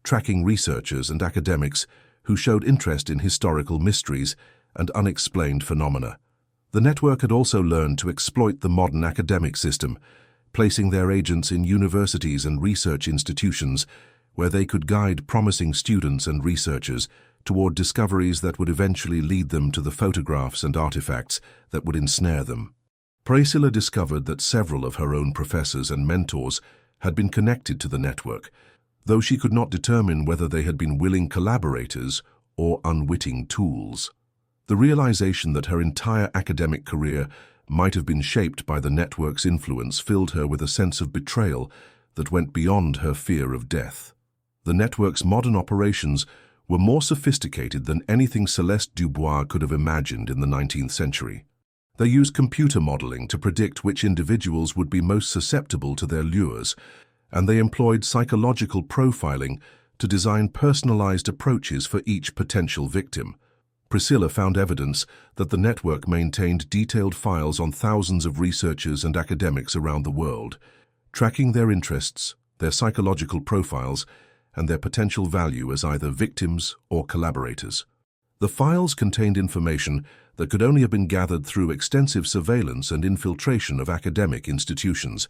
tracking researchers and academics who showed interest in historical mysteries and unexplained phenomena. The network had also learned to exploit the modern academic system, placing their agents in universities and research institutions where they could guide promising students and researchers toward discoveries that would eventually lead them to the photographs and artifacts that would ensnare them. Priscilla discovered that several of her own professors and mentors had been connected to the network, though she could not determine whether they had been willing collaborators or unwitting tools. The realization that her entire academic career might have been shaped by the network's influence filled her with a sense of betrayal that went beyond her fear of death. The network's modern operations were more sophisticated than anything Celeste Dubois could have imagined in the 19th century. They used computer modeling to predict which individuals would be most susceptible to their lures, and they employed psychological profiling to design personalized approaches for each potential victim. Priscilla found evidence that the network maintained detailed files on thousands of researchers and academics around the world, tracking their interests, their psychological profiles, and their potential value as either victims or collaborators. The files contained information that could only have been gathered through extensive surveillance and infiltration of academic institutions.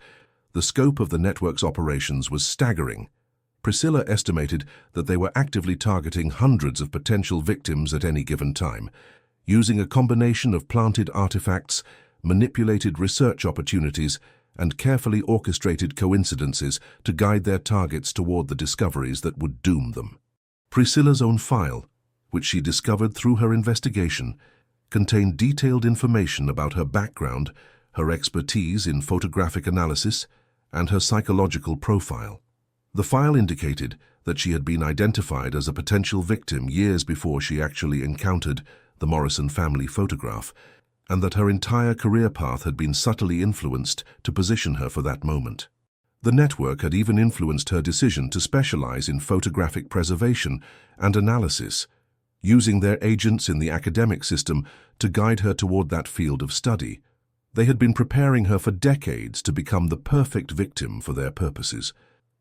The scope of the network's operations was staggering. Priscilla estimated that they were actively targeting hundreds of potential victims at any given time, using a combination of planted artifacts, manipulated research opportunities, and carefully orchestrated coincidences to guide their targets toward the discoveries that would doom them. Priscilla's own file, which she discovered through her investigation, contained detailed information about her background, her expertise in photographic analysis, and her psychological profile. The file indicated that she had been identified as a potential victim years before she actually encountered the Morrison family photograph, and that her entire career path had been subtly influenced to position her for that moment. The network had even influenced her decision to specialize in photographic preservation and analysis, using their agents in the academic system to guide her toward that field of study. They had been preparing her for decades to become the perfect victim for their purposes.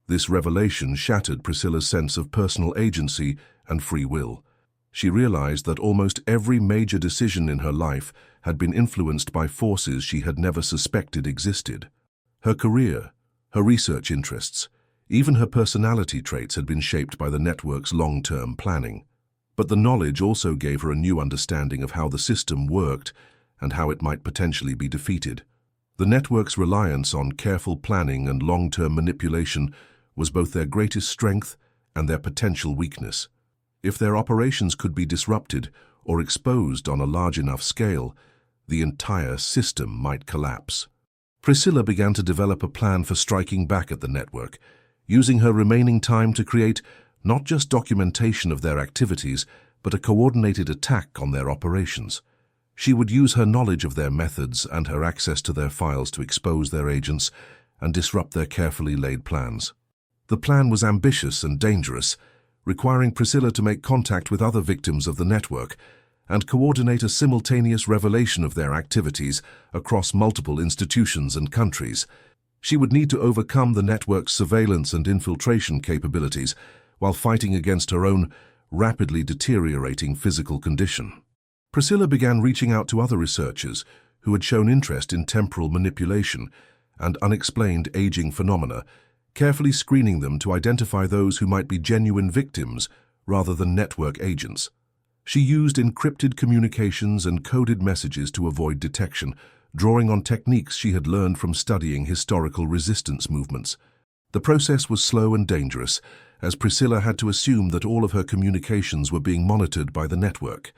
This revelation shattered Priscilla's sense of personal agency and free will. She realized that almost every major decision in her life had been influenced by forces she had never suspected existed. Her career, her research interests, even her personality traits had been shaped by the network's long-term planning. But the knowledge also gave her a new understanding of how the system worked and how it might potentially be defeated. The network's reliance on careful planning and long-term manipulation was both their greatest strength and their potential weakness. If their operations could be disrupted or exposed on a large enough scale, the entire system might collapse. Priscilla began to develop a plan for striking back at the network, using her remaining time to create not just documentation of their activities, but a coordinated attack on their operations. She would use her knowledge of their methods and her access to their files to expose their agents and disrupt their carefully laid plans. The plan was ambitious and dangerous, requiring Priscilla to make contact with other victims of the network and coordinate a simultaneous revelation of their activities across multiple institutions and countries. She would need to overcome the network's surveillance and infiltration capabilities while fighting against her own rapidly deteriorating physical condition. Priscilla began reaching out to other researchers who had shown interest in temporal manipulation and unexplained aging phenomena, carefully screening them to identify those who might be genuine victims rather than network agents. She used encrypted communications and coded messages to avoid detection, drawing on techniques she had learned from studying historical resistance movements. The process was slow and dangerous, as Priscilla had to assume that all of her communications were being monitored by the network.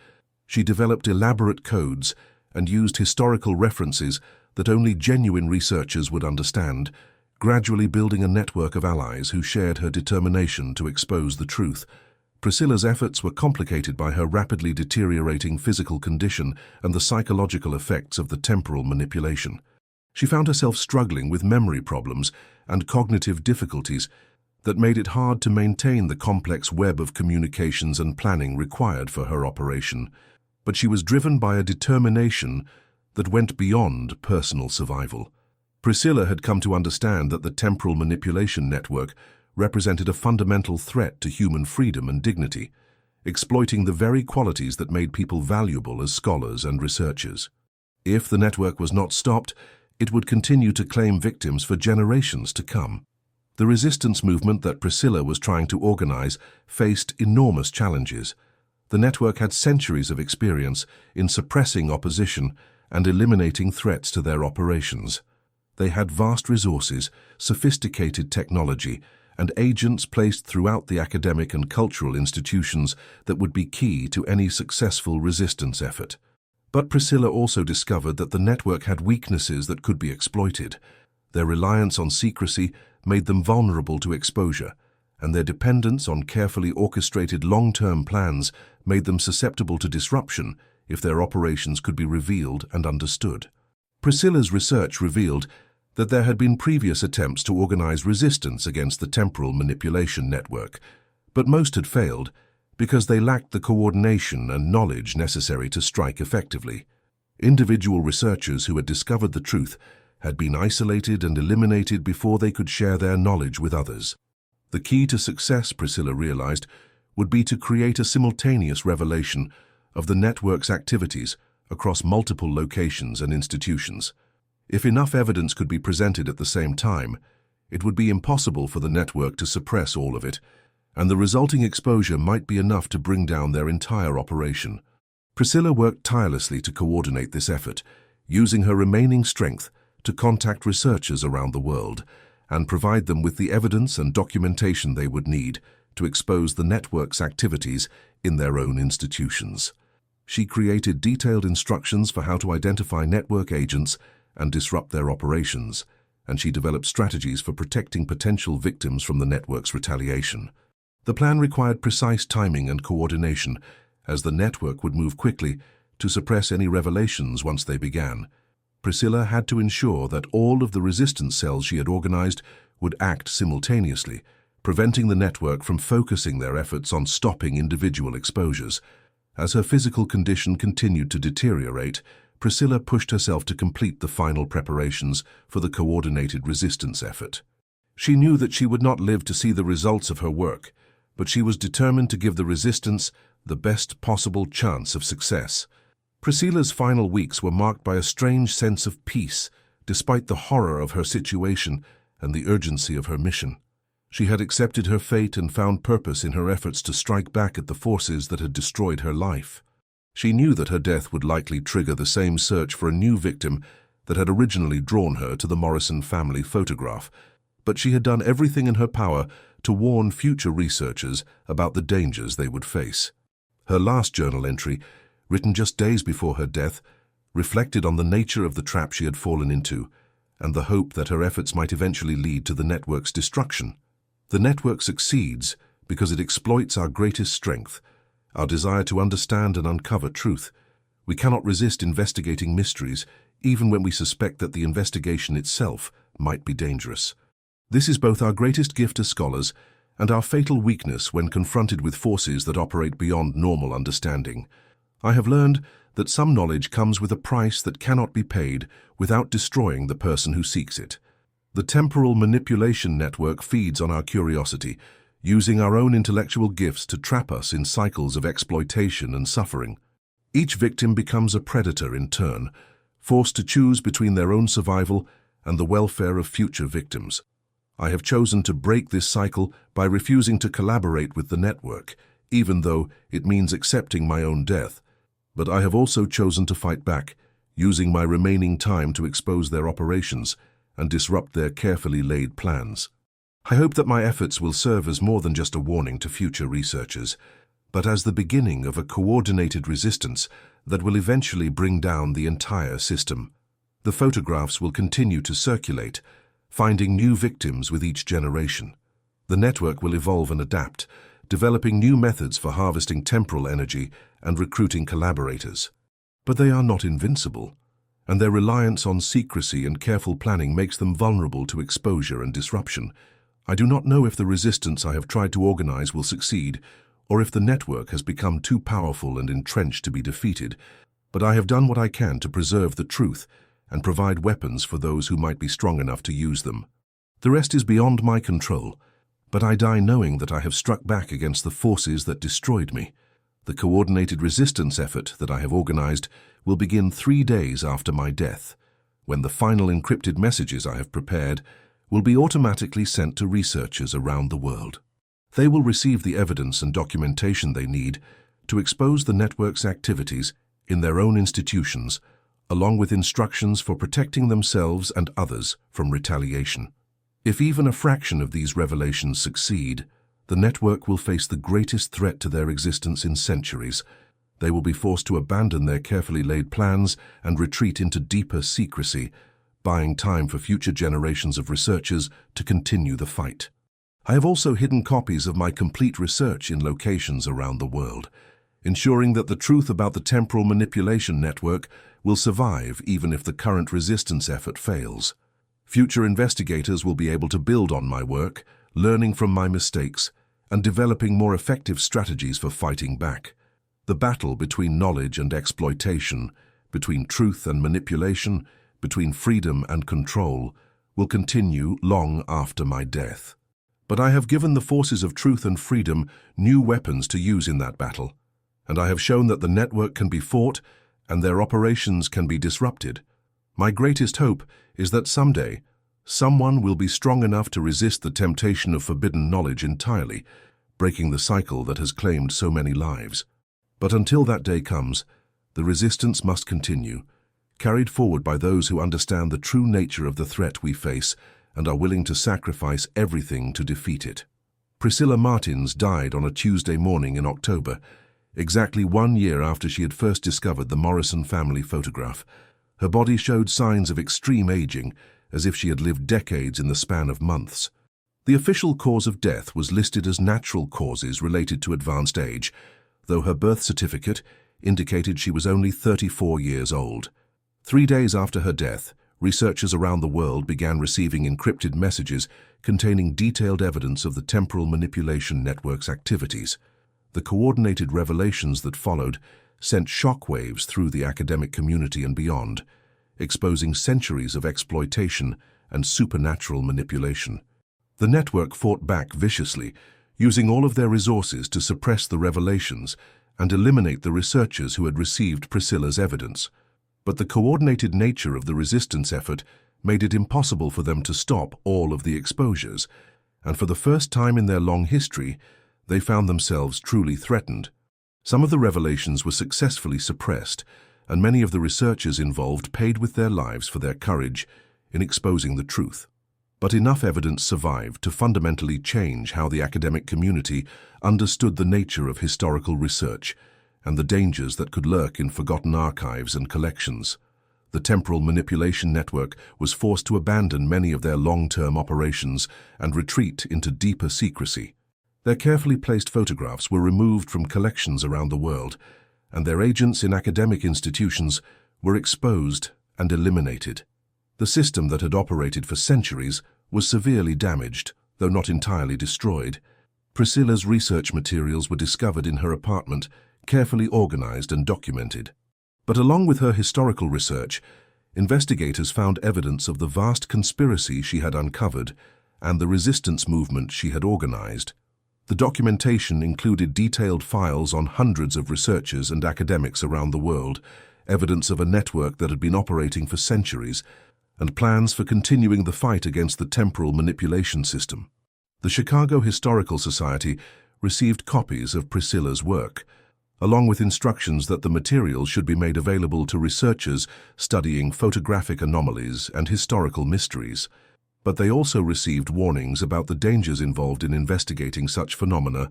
She developed elaborate codes and used historical references that only genuine researchers would understand, gradually building a network of allies who shared her determination to expose the truth. Priscilla's efforts were complicated by her rapidly deteriorating physical condition and the psychological effects of the temporal manipulation. She found herself struggling with memory problems and cognitive difficulties that made it hard to maintain the complex web of communications and planning required for her operation. But she was driven by a determination that went beyond personal survival. Priscilla had come to understand that the temporal manipulation network represented a fundamental threat to human freedom and dignity, exploiting the very qualities that made people valuable as scholars and researchers. If the network was not stopped, it would continue to claim victims for generations to come. The resistance movement that Priscilla was trying to organize faced enormous challenges. The network had centuries of experience in suppressing opposition and eliminating threats to their operations. They had vast resources, sophisticated technology, and agents placed throughout the academic and cultural institutions that would be key to any successful resistance effort. But Priscilla also discovered that the network had weaknesses that could be exploited. Their reliance on secrecy made them vulnerable to exposure, and their dependence on carefully orchestrated long-term plans made them susceptible to disruption if their operations could be revealed and understood. Priscilla's research revealed that there had been previous attempts to organize resistance against the temporal manipulation network, but most had failed because they lacked the coordination and knowledge necessary to strike effectively. Individual researchers who had discovered the truth had been isolated and eliminated before they could share their knowledge with others. The key to success, Priscilla realized, would be to create a simultaneous revelation of the network's activities across multiple locations and institutions. If enough evidence could be presented at the same time, it would be impossible for the network to suppress all of it, and the resulting exposure might be enough to bring down their entire operation. Priscilla worked tirelessly to coordinate this effort, using her remaining strength to contact researchers around the world and provide them with the evidence and documentation they would need to expose the network's activities in their own institutions. She created detailed instructions for how to identify network agents and disrupt their operations, and she developed strategies for protecting potential victims from the network's retaliation. The plan required precise timing and coordination, as the network would move quickly to suppress any revelations once they began. Priscilla had to ensure that all of the resistance cells she had organized would act simultaneously, preventing the network from focusing their efforts on stopping individual exposures. As her physical condition continued to deteriorate, Priscilla pushed herself to complete the final preparations for the coordinated resistance effort. She knew that she would not live to see the results of her work, but she was determined to give the resistance the best possible chance of success. Priscilla's final weeks were marked by a strange sense of peace, despite the horror of her situation and the urgency of her mission. She had accepted her fate and found purpose in her efforts to strike back at the forces that had destroyed her life. She knew that her death would likely trigger the same search for a new victim that had originally drawn her to the Morrison family photograph, but she had done everything in her power to warn future researchers about the dangers they would face. Her last journal entry, written just days before her death, reflected on the nature of the trap she had fallen into and the hope that her efforts might eventually lead to the network's destruction. The network succeeds because it exploits our greatest strength, our desire to understand and uncover truth. We cannot resist investigating mysteries, even when we suspect that the investigation itself might be dangerous. This is both our greatest gift as scholars and our fatal weakness when confronted with forces that operate beyond normal understanding. I have learned that some knowledge comes with a price that cannot be paid without destroying the person who seeks it. The temporal manipulation network feeds on our curiosity, using our own intellectual gifts to trap us in cycles of exploitation and suffering. Each victim becomes a predator in turn, forced to choose between their own survival and the welfare of future victims. I have chosen to break this cycle by refusing to collaborate with the network, even though it means accepting my own death. But I have also chosen to fight back, using my remaining time to expose their operations and disrupt their carefully laid plans. I hope that my efforts will serve as more than just a warning to future researchers, but as the beginning of a coordinated resistance that will eventually bring down the entire system. The photographs will continue to circulate, finding new victims with each generation. The network will evolve and adapt, developing new methods for harvesting temporal energy and recruiting collaborators. But they are not invincible, and their reliance on secrecy and careful planning makes them vulnerable to exposure and disruption. I do not know if the resistance I have tried to organize will succeed, or if the network has become too powerful and entrenched to be defeated, but I have done what I can to preserve the truth and provide weapons for those who might be strong enough to use them. The rest is beyond my control, but I die knowing that I have struck back against the forces that destroyed me. The coordinated resistance effort that I have organized will begin 3 days after my death, when the final encrypted messages I have prepared will be automatically sent to researchers around the world. They will receive the evidence and documentation they need to expose the network's activities in their own institutions, along with instructions for protecting themselves and others from retaliation. If even a fraction of these revelations succeed, the network will face the greatest threat to their existence in centuries. They will be forced to abandon their carefully laid plans and retreat into deeper secrecy, buying time for future generations of researchers to continue the fight. I have also hidden copies of my complete research in locations around the world, ensuring that the truth about the temporal manipulation network will survive even if the current resistance effort fails. Future investigators will be able to build on my work, learning from my mistakes, and developing more effective strategies for fighting back. The battle between knowledge and exploitation, between truth and manipulation, between freedom and control, will continue long after my death. But I have given the forces of truth and freedom new weapons to use in that battle, and I have shown that the network can be fought and their operations can be disrupted. My greatest hope is that someday, someone will be strong enough to resist the temptation of forbidden knowledge entirely, breaking the cycle that has claimed so many lives. But until that day comes, the resistance must continue, carried forward by those who understand the true nature of the threat we face and are willing to sacrifice everything to defeat it. Priscilla Martins died on a Tuesday morning in October, exactly 1 year after she had first discovered the Morrison family photograph. Her body showed signs of extreme aging, as if she had lived decades in the span of months. The official cause of death was listed as natural causes related to advanced age, though her birth certificate indicated she was only 34 years old. 3 days after her death, researchers around the world began receiving encrypted messages containing detailed evidence of the temporal manipulation network's activities. The coordinated revelations that followed sent shockwaves through the academic community and beyond, exposing centuries of exploitation and supernatural manipulation. The network fought back viciously, using all of their resources to suppress the revelations and eliminate the researchers who had received Priscilla's evidence. But the coordinated nature of the resistance effort made it impossible for them to stop all of the exposures, and for the first time in their long history, they found themselves truly threatened. Some of the revelations were successfully suppressed, and many of the researchers involved paid with their lives for their courage in exposing the truth. But enough evidence survived to fundamentally change how the academic community understood the nature of historical research and the dangers that could lurk in forgotten archives and collections. The Temporal Manipulation Network was forced to abandon many of their long-term operations and retreat into deeper secrecy. Their carefully placed photographs were removed from collections around the world, and their agents in academic institutions were exposed and eliminated. The system that had operated for centuries was severely damaged, though not entirely destroyed. Priscilla's research materials were discovered in her apartment, carefully organized and documented. But along with her historical research, investigators found evidence of the vast conspiracy she had uncovered and the resistance movement she had organized. The documentation included detailed files on hundreds of researchers and academics around the world, evidence of a network that had been operating for centuries, and plans for continuing the fight against the temporal manipulation system. The Chicago Historical Society received copies of Priscilla's work, along with instructions that the materials should be made available to researchers studying photographic anomalies and historical mysteries. But they also received warnings about the dangers involved in investigating such phenomena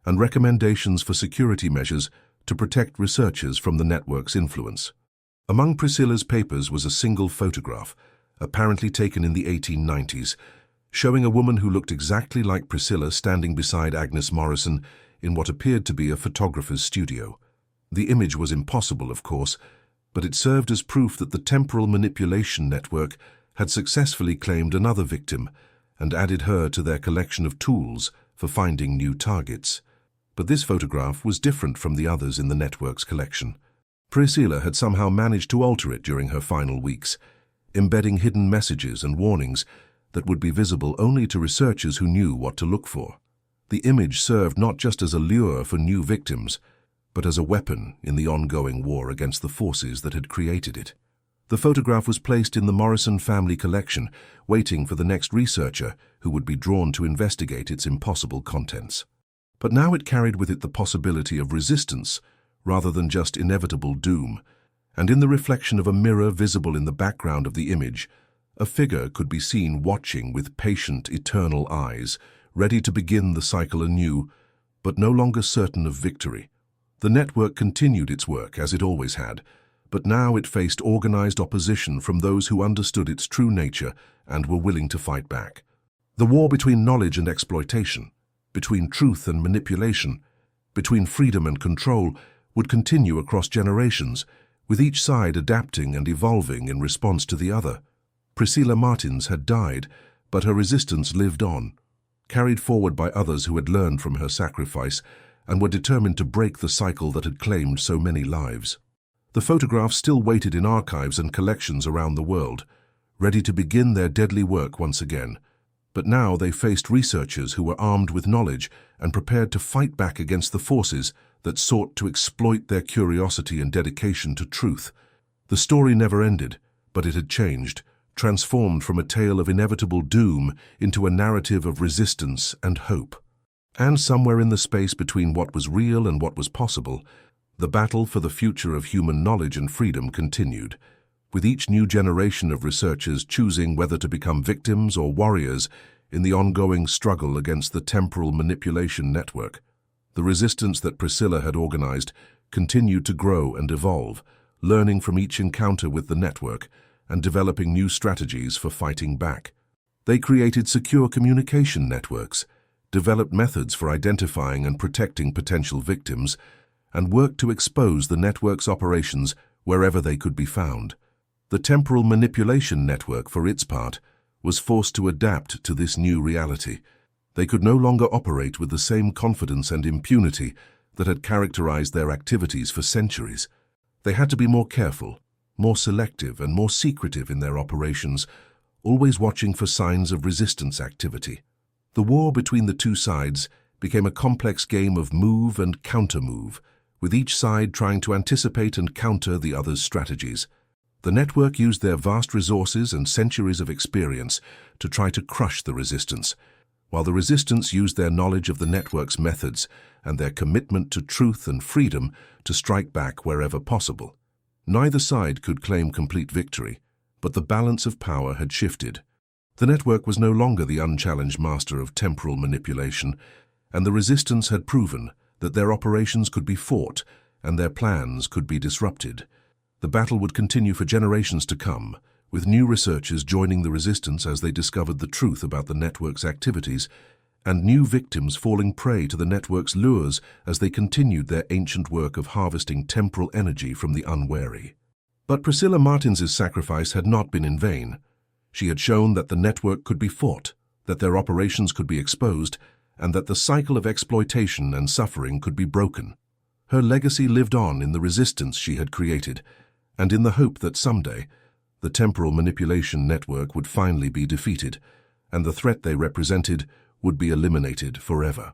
and recommendations for security measures to protect researchers from the network's influence. Among Priscilla's papers was a single photograph, apparently taken in the 1890s, showing a woman who looked exactly like Priscilla standing beside Agnes Morrison in what appeared to be a photographer's studio. The image was impossible, of course, but it served as proof that the Temporal Manipulation Network had successfully claimed another victim and added her to their collection of tools for finding new targets. But this photograph was different from the others in the network's collection. Priscilla had somehow managed to alter it during her final weeks, embedding hidden messages and warnings that would be visible only to researchers who knew what to look for. The image served not just as a lure for new victims, but as a weapon in the ongoing war against the forces that had created it. The photograph was placed in the Morrison family collection, waiting for the next researcher who would be drawn to investigate its impossible contents. But now it carried with it the possibility of resistance rather than just inevitable doom, and in the reflection of a mirror visible in the background of the image, a figure could be seen watching with patient, eternal eyes, ready to begin the cycle anew, but no longer certain of victory. The network continued its work as it always had, but now it faced organized opposition from those who understood its true nature and were willing to fight back. The war between knowledge and exploitation, between truth and manipulation, between freedom and control, would continue across generations, with each side adapting and evolving in response to the other. Priscilla Martins had died, but her resistance lived on, carried forward by others who had learned from her sacrifice and were determined to break the cycle that had claimed so many lives. The photographs still waited in archives and collections around the world, ready to begin their deadly work once again. But now they faced researchers who were armed with knowledge and prepared to fight back against the forces that sought to exploit their curiosity and dedication to truth. The story never ended, but it had changed, transformed from a tale of inevitable doom into a narrative of resistance and hope. And somewhere in the space between what was real and what was possible, the battle for the future of human knowledge and freedom continued, with each new generation of researchers choosing whether to become victims or warriors in the ongoing struggle against the Temporal Manipulation Network. The resistance that Priscilla had organized continued to grow and evolve, learning from each encounter with the network and developing new strategies for fighting back. They created secure communication networks, developed methods for identifying and protecting potential victims, and worked to expose the network's operations wherever they could be found. The Temporal Manipulation Network, for its part, was forced to adapt to this new reality. They could no longer operate with the same confidence and impunity that had characterized their activities for centuries. They had to be more careful, more selective, and more secretive in their operations, always watching for signs of resistance activity. The war between the two sides became a complex game of move and counter-move, with each side trying to anticipate and counter the other's strategies. The network used their vast resources and centuries of experience to try to crush the resistance, while the resistance used their knowledge of the network's methods and their commitment to truth and freedom to strike back wherever possible. Neither side could claim complete victory, but the balance of power had shifted. The network was no longer the unchallenged master of temporal manipulation, and the resistance had proven that their operations could be fought and their plans could be disrupted. The battle would continue for generations to come, with new researchers joining the resistance as they discovered the truth about the network's activities, and new victims falling prey to the network's lures as they continued their ancient work of harvesting temporal energy from the unwary. But Priscilla Martins's sacrifice had not been in vain. She had shown that the network could be fought, that their operations could be exposed, and that the cycle of exploitation and suffering could be broken. Her legacy lived on in the resistance she had created, and in the hope that someday the temporal manipulation network would finally be defeated, and the threat they represented would be eliminated forever.